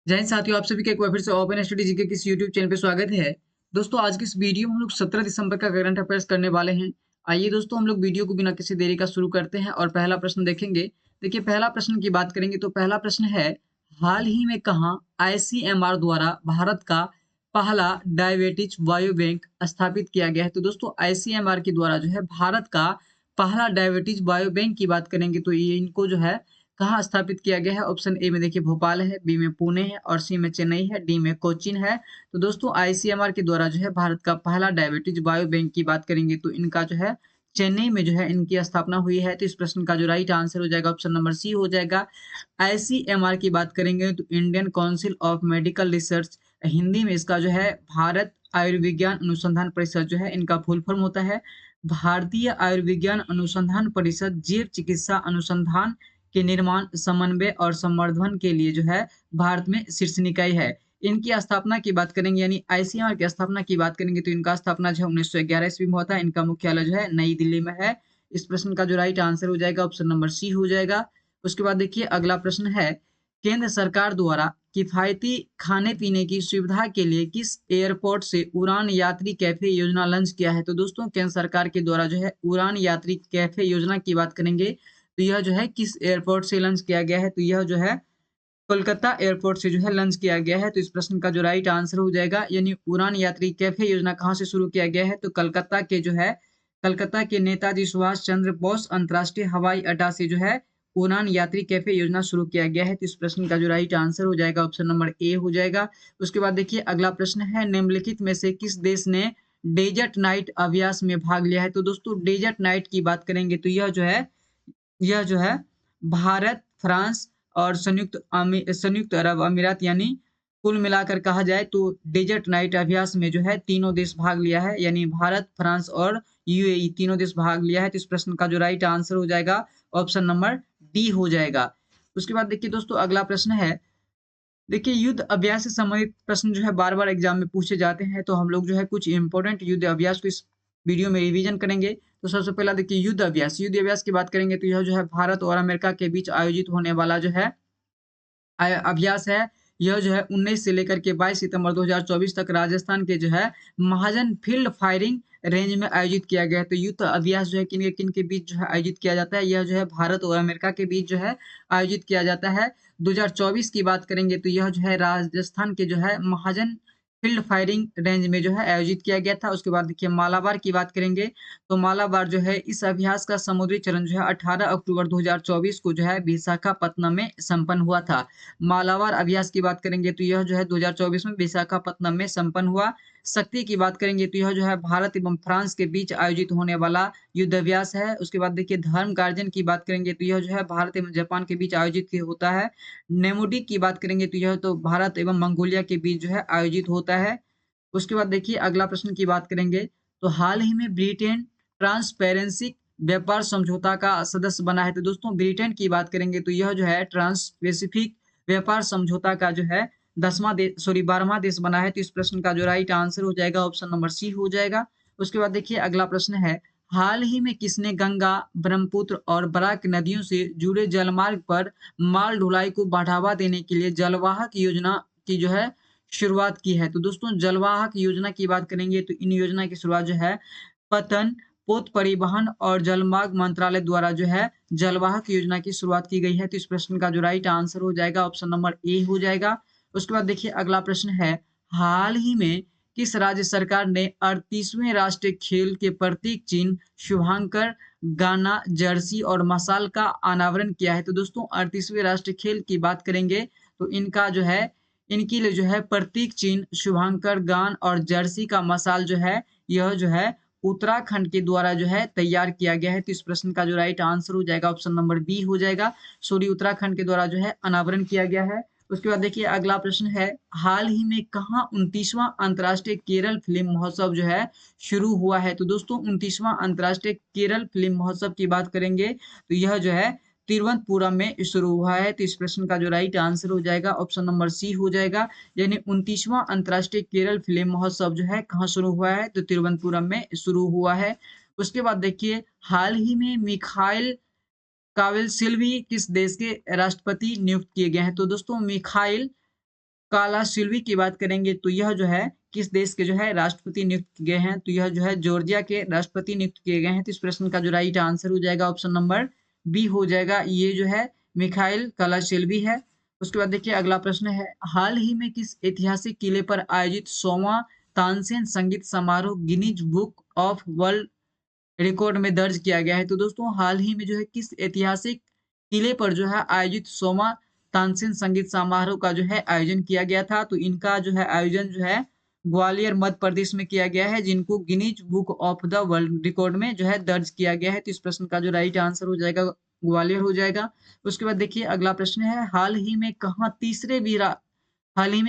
जय हिंद साथियों, आप सभी का एक बार फिर से ओपन स्टडी जीके के इस यूट्यूब चैनल पे स्वागत है। दोस्तों, आज की इस वीडियो में हम लोग 17 दिसंबर का करंट अफेयर्स करने वाले हैं। आइए दोस्तों, हम लोग वीडियो को बिना किसी देरी का शुरू करते हैं और पहला प्रश्न देखेंगे। देखिए, पहला प्रश्न की बात करेंगे तो पहला प्रश्न है, हाल ही में कहाँ आईसीएमआर द्वारा भारत का पहला डायबिटीज बायो बैंक स्थापित किया गया है? तो दोस्तों, आईसीएमआर के द्वारा जो है भारत का पहला डायबिटीज बायो बैंक की बात करेंगे तो ये इनको जो है कहाँ स्थापित किया गया है? ऑप्शन ए में देखिए भोपाल है, बी में पुणे है और सी में चेन्नई है, डी में कोचीन है। तो दोस्तों, आईसीएमआर के द्वारा जो है भारत का पहला डायबिटीज बायो बैंक की बात करेंगे तो इनका जो है चेन्नई में जो है इनकी स्थापना हुई है। तो इस प्रश्न का जो राइट आंसर हो जाएगा ऑप्शन नंबर सी हो जाएगा। आईसीएमआर की बात करेंगे तो Indian council of medical research, Hindi में इसका जो है भारत आयुर्विज्ञान अनुसंधान परिषद जो है इनका फुल फॉर्म होता है। भारतीय आयुर्विज्ञान अनुसंधान परिषद जैव चिकित्सा अनुसंधान के निर्माण, समन्वय और संवर्धन के लिए जो है भारत में शीर्ष निकाय है। इनकी स्थापना की बात करेंगे यानी आईसीएमआर की स्थापना की बात करेंगे तो इनका स्थापना जो है 1911 ईस्वी में होता है। इनका मुख्यालय जो है नई दिल्ली में है। इस प्रश्न का जो राइट आंसर हो जाएगा ऑप्शन नंबर सी हो जाएगा। उसके बाद देखिए अगला प्रश्न है, केंद्र सरकार द्वारा किफायती खाने पीने की सुविधा के लिए किस एयरपोर्ट से उड़ान यात्री कैफे योजना लॉन्च किया है? तो दोस्तों, केंद्र सरकार के द्वारा जो है उड़ान यात्री कैफे योजना की बात करेंगे तो यह जो है किस एयरपोर्ट से लॉन्च किया गया है? तो यह जो है कोलकाता एयरपोर्ट से जो है लॉन्च किया गया है। तो इस प्रश्न का जो राइट आंसर हो जाएगा, यानी उड़ान यात्री कैफे योजना कहाँ से शुरू किया गया है? तो कलकत्ता के जो है कलकत्ता के नेताजी सुभाष चंद्र बोस अंतर्राष्ट्रीय हवाई अड्डा से जो है उड़ान यात्री कैफे योजना शुरू किया गया है। तो इस प्रश्न का जो राइट आंसर हो जाएगा ऑप्शन नंबर ए हो जाएगा। उसके बाद देखिए अगला प्रश्न है, निम्नलिखित में से किस देश ने डेजर्ट नाइट अभ्यास में भाग लिया है? तो दोस्तों, डेजर्ट नाइट की बात करेंगे तो यह जो है भारत, फ्रांस और संयुक्त अरब अमीरात, यानी कुल मिलाकर कहा जाए तो डेजर्ट नाइट अभ्यास में जो है तीनों देश भाग लिया है, यानी भारत, फ्रांस और यूएई तीनों देश भाग लिया है। तो इस प्रश्न का जो राइट आंसर हो जाएगा ऑप्शन नंबर डी हो जाएगा। उसके बाद देखिए दोस्तों अगला प्रश्न है, देखिए युद्ध अभ्यास से संबंधित प्रश्न जो है बार बार एग्जाम में पूछे जाते हैं, तो हम लोग जो है कुछ इंपॉर्टेंट युद्ध अभ्यास को इस वीडियो में रिवीजन करेंगे। तो सबसे पहला देखिए युद्ध अभ्यास की बात करेंगे तो यह जो है भारत और अमेरिका के बीच आयोजित होने वाला जो है अभ्यास है। यह जो है 19 से लेकर के 22 सितंबर 2024 तक राजस्थान के जो है महाजन फील्ड फायरिंग रेंज में आयोजित किया गया है। तो युद्ध अभ्यास जो है किन किन के बीच जो है आयोजित किया जाता है? यह जो है भारत और अमेरिका के बीच जो है आयोजित किया जाता है। 2024 की बात करेंगे तो यह जो है राजस्थान के जो है महाजन फील्ड फायरिंग रेंज में जो है आयोजित किया गया था। उसके बाद देखिए मालाबार की बात करेंगे तो मालाबार जो है इस अभ्यास का समुद्री चरण जो है 18 अक्टूबर 2024 को जो है विशाखापत्तनम में संपन्न हुआ था। मालाबार अभ्यास की बात करेंगे तो यह जो है 2024 में विशाखापत्तनम में संपन्न हुआ। शक्ति की बात करेंगे तो यह जो है भारत एवं फ्रांस के बीच आयोजित होने वाला युद्ध अभ्यास है। उसके बाद देखिए धर्म गार्जन की बात करेंगे तो यह जो है भारत एवं जापान के बीच आयोजित होता है। नेमोडिक की बात करेंगे तो यह तो भारत एवं मंगोलिया के बीच जो है आयोजित होता है। उसके बाद देखिए अगला प्रश्न की बात करेंगे तो हाल ही में ब्रिटेन ट्रांसपेरेंसी व्यापार समझौता का सदस्य बना है। तो दोस्तों, ब्रिटेन की बात करेंगे तो यह जो है ट्रांस पैसिफिक व्यापार समझौता का जो है 12वां देश बना है। तो इस प्रश्न का जो राइट आंसर हो जाएगा ऑप्शन नंबर सी हो जाएगा। उसके बाद देखिए अगला प्रश्न है, हाल ही में किसने गंगा, ब्रह्मपुत्र और बराक नदियों से जुड़े जलमार्ग पर माल ढुलाई को बढ़ावा देने के लिए जलवाहक योजना की जो है शुरुआत की है? तो दोस्तों, जलवाहक योजना की बात करेंगे तो इन योजना की शुरुआत जो है पतन, पोत परिवहन और जलमार्ग मंत्रालय द्वारा जो है जलवाहक योजना की शुरुआत की गई है। तो इस प्रश्न का जो राइट आंसर हो जाएगा ऑप्शन नंबर ए हो जाएगा। उसके बाद देखिए अगला प्रश्न है, हाल ही में किस राज्य सरकार ने 38वें राष्ट्रीय खेल के प्रतीक चिन्ह शुभांकर, गाना, जर्सी और मशाल का अनावरण किया है? तो दोस्तों, 38वें राष्ट्रीय खेल की बात करेंगे तो इनका जो है इनके लिए जो है प्रतीक चिन्ह शुभांकर, गान और जर्सी का मशाल जो है यह जो है उत्तराखंड के द्वारा जो है तैयार किया गया है। तो इस प्रश्न का जो राइट आंसर हो जाएगा ऑप्शन नंबर बी हो जाएगा। सॉरी, उत्तराखंड के द्वारा जो है अनावरण किया गया है। उसके बाद देखिए अगला प्रश्न है, हाल ही में कहाँ 29वां अंतर्राष्ट्रीय केरल फिल्म महोत्सव जो है शुरू हुआ है? तो दोस्तों, 29वां अंतर्राष्ट्रीय केरल फिल्म महोत्सव की बात करेंगे तो यह जो है तिरुवनंतपुरम में शुरू हुआ है। तो इस प्रश्न का जो राइट आंसर हो जाएगा ऑप्शन नंबर सी हो जाएगा, यानी 29वां अंतर्राष्ट्रीय केरल फिल्म महोत्सव जो है कहाँ शुरू हुआ है? तो तिरुवनंतपुरम में शुरू हुआ है। उसके बाद देखिए हाल ही में मिखाइल काविलसिल्वी किस देश के राष्ट्रपति नियुक्त किए गए हैं? तो दोस्तों, मिखाइल कालाशिल्वी की बात करेंगे तो यह जो है किस देश के जो है राष्ट्रपति नियुक्त किए गए हैं, तो यह जो है जॉर्जिया के राष्ट्रपति नियुक्त किए गए हैं। तो इस प्रश्न का जो राइट आंसर हो जाएगा ऑप्शन नंबर बी हो जाएगा, ये जो है मिखाइल कालाशिल्वी है। उसके बाद देखिए अगला प्रश्न है, हाल ही में किस ऐतिहासिक किले पर आयोजित 100वां तानसेन संगीत समारोह Guinness book of world record में दर्ज किया गया है? तो दोस्तों हाल ही में जो है किस ऐतिहासिक किले पर जो है आयोजित 100वां तानसेन संगीत समारोह का जो है आयोजन किया गया था? तो इनका जो है आयोजन जो है ग्वालियर मध्य प्रदेश में किया गया है, जिनको Guinness book of the world record में जो है दर्ज किया गया है। तो इस प्रश्न का जो राइट आंसर हो जाएगा ग्वालियर हो जाएगा। उसके बाद देखिए अगला प्रश्न है, हाल ही में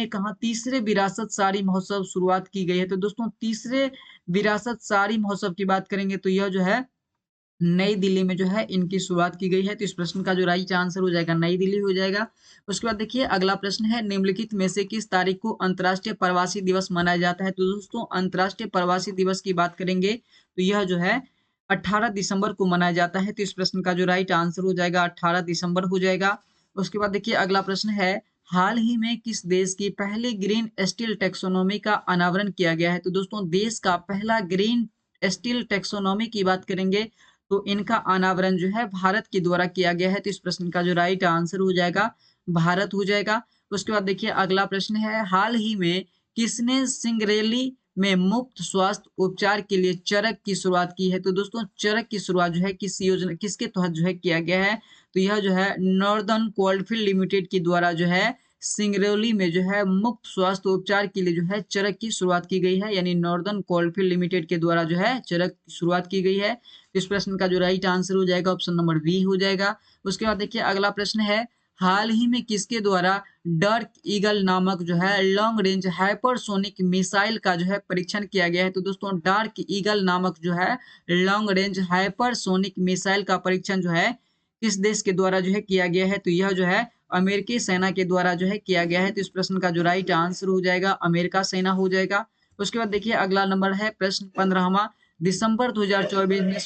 कहाँ तीसरे विरासत साड़ी महोत्सव शुरुआत की गई है? तो दोस्तों तीसरे विरासत साड़ी महोत्सव की बात करेंगे तो यह जो है नई दिल्ली में जो है इनकी शुरुआत की गई है। तो इस प्रश्न का जो राइट आंसर हो जाएगा नई दिल्ली हो जाएगा। उसके बाद देखिए अगला प्रश्न है, निम्नलिखित में से किस तारीख को अंतर्राष्ट्रीय प्रवासी दिवस मनाया जाता है? तो दोस्तों अंतर्राष्ट्रीय प्रवासी दिवस की बात करेंगे तो यह जो है 18 दिसंबर को मनाया जाता है। तो इस प्रश्न का जो राइट आंसर हो जाएगा 18 दिसंबर हो जाएगा। उसके बाद देखिए अगला प्रश्न है, हाल ही में किस देश की पहली ग्रीन स्टील टेक्सोनोमी का अनावरण किया गया है? तो दोस्तों देश का पहला ग्रीन स्टील टेक्सोनोमी की बात करेंगे तो इनका अनावरण जो है भारत के द्वारा किया गया है। तो इस प्रश्न का जो राइट आंसर हो जाएगा भारत हो जाएगा। उसके बाद देखिए अगला प्रश्न है, हाल ही में किसने सिंगरेली में मुफ्त स्वास्थ्य उपचार के लिए चरक की शुरुआत की है? तो दोस्तों चरक की शुरुआत जो है किस योजना किसके तहत जो है किया गया है? तो यह जो है नॉर्दर्न कोलफील्ड लिमिटेड के द्वारा जो है सिंगरौली में जो है मुफ्त स्वास्थ्य उपचार के लिए जो है चरक की शुरुआत की गई है, यानी नॉर्दर्न कोलफील्ड लिमिटेड के द्वारा जो है चरक की शुरुआत की गई है। इस प्रश्न का जो राइट आंसर हो जाएगा ऑप्शन नंबर बी हो जाएगा। उसके बाद देखिए अगला प्रश्न है, हाल ही में किसके द्वारा डार्क ईगल नामक जो है लॉन्ग रेंज हाइपरसोनिक मिसाइल का जो है परीक्षण किया गया है? तो दोस्तों डार्क ईगल नामक जो है लॉन्ग रेंज हाइपरसोनिक मिसाइल का परीक्षण जो है किस देश के द्वारा जो है किया गया है? तो यह जो है अमेरिकी सेना के द्वारा जो है किया गया है। तो इस प्रश्न का जो राइट आंसर हो जाएगा अमेरिका सेना हो जाएगा। उसके बाद देखिए अगला नंबर है प्रश्न 15वां, दिसंबर 2024 में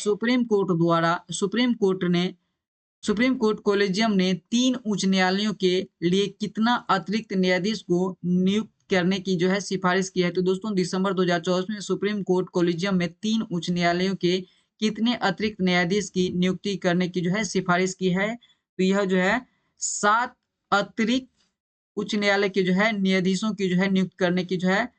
सुप्रीम कोर्ट कोलेजियम ने 3 उच्च न्यायालयों के लिए कितना अतिरिक्त न्यायाधीश को नियुक्त करने की जो है सिफारिश की है? तो दोस्तों दिसंबर 2024 में सुप्रीम कोर्ट कोलेजियम में 3 उच्च न्यायालयों के कितने अतिरिक्त न्यायाधीश की नियुक्ति करने की जो है सिफारिश की है? तो यह जो है 7 अतिरिक्त उच्च न्यायालय के जो है न्यायाधीशों की जो है नियुक्त करने की जो है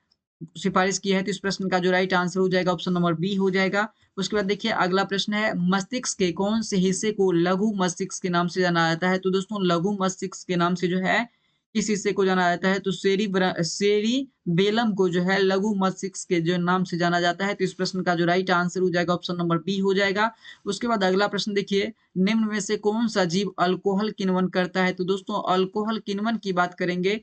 सिफारिश की है। तो इस प्रश्न का जो राइट आंसर हो जाएगा ऑप्शन नंबर बी हो जाएगा। उसके बाद देखिए अगला प्रश्न है, मस्तिष्क के कौन से हिस्से को लघु मस्तिष्क के नाम से जाना जाता है? तो दोस्तों लघु मस्तिष्क के नाम से जो है किस हिस्से को जाना जाता है? तो सेरिबेलम को जो है लघु मस्तिष्क के जो नाम से जाना जाता है। तो इस प्रश्न का जो राइट आंसर हो जाएगा ऑप्शन नंबर बी हो जाएगा। उसके बाद अगला प्रश्न देखिए, निम्न में से कौन सा जीव अल्कोहल किण्वन करता है? तो दोस्तों अल्कोहल किण्वन की बात करेंगे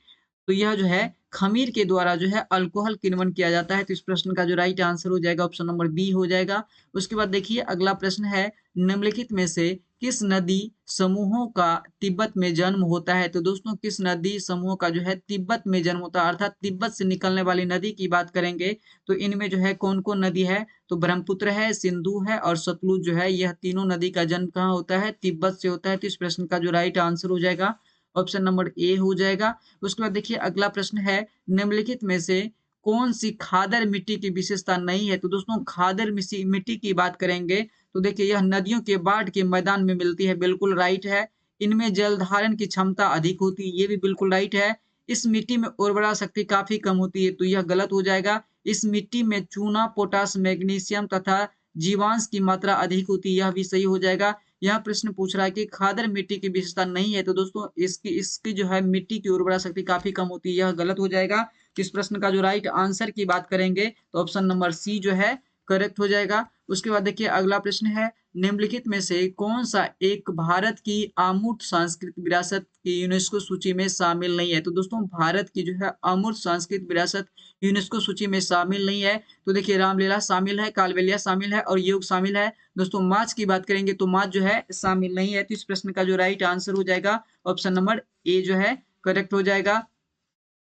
तो यह जो है खमीर के द्वारा जो है अल्कोहल किण्वन किया जाता है। तो इस प्रश्न का जो राइट आंसर हो जाएगा ऑप्शन नंबर बी हो जाएगा। उसके बाद देखिए अगला प्रश्न है, निम्नलिखित में से किस नदी समूहों का तिब्बत में जन्म होता है? तो दोस्तों किस नदी समूह का जो है तिब्बत में जन्म होता है, अर्थात तिब्बत से निकलने वाली नदी की बात करेंगे तो इनमें जो है कौन कौन नदी है? तो ब्रह्मपुत्र है, सिंधु है और सतलुज जो है, यह तीनों नदी का जन्म कहाँ होता है? तिब्बत से होता है। तो इस प्रश्न का जो राइट आंसर हो जाएगा ऑप्शन नंबर ए हो जाएगा। उसके बाद देखिए अगला प्रश्न है, निम्नलिखित में से कौन सी खादर मिट्टी की विशेषता नहीं है? तो दोस्तों खादर मिट्टी की बात करेंगे तो देखिए यह नदियों के बाढ़ के मैदान में मिलती है, बिल्कुल राइट है। इनमें जल धारण की क्षमता अधिक होती है, ये भी बिल्कुल राइट है। इस मिट्टी में उर्वरा शक्ति काफी कम होती है, तो यह गलत हो जाएगा। इस मिट्टी में चूना, पोटास, मैग्नीशियम तथा जीवांश की मात्रा अधिक होती है, यह भी सही हो जाएगा। यह प्रश्न पूछ रहा है कि खादर मिट्टी की विशेषता नहीं है, तो दोस्तों इसकी जो है मिट्टी की उर्वरा शक्ति काफी कम होती है, यह गलत हो जाएगा। इस प्रश्न का जो राइट आंसर की बात करेंगे तो ऑप्शन नंबर सी जो है करेक्ट हो जाएगा। उसके बाद देखिए अगला प्रश्न है, निम्नलिखित में से कौन सा एक भारत की अमूर्त सांस्कृतिक विरासत की यूनेस्को सूची में शामिल नहीं है? तो दोस्तों भारत की जो है अमूर्त सांस्कृतिक विरासत यूनेस्को सूची में शामिल नहीं है। तो देखिए रामलीला शामिल है, कालबेलिया शामिल है और योग शामिल है। दोस्तों मार्च की बात करेंगे तो मार्च जो है शामिल नहीं है। तो इस प्रश्न का जो राइट आंसर हो जाएगा ऑप्शन नंबर ए जो है करेक्ट हो जाएगा।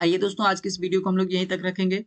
आइए दोस्तों आज की इस वीडियो को हम लोग यहीं तक रखेंगे।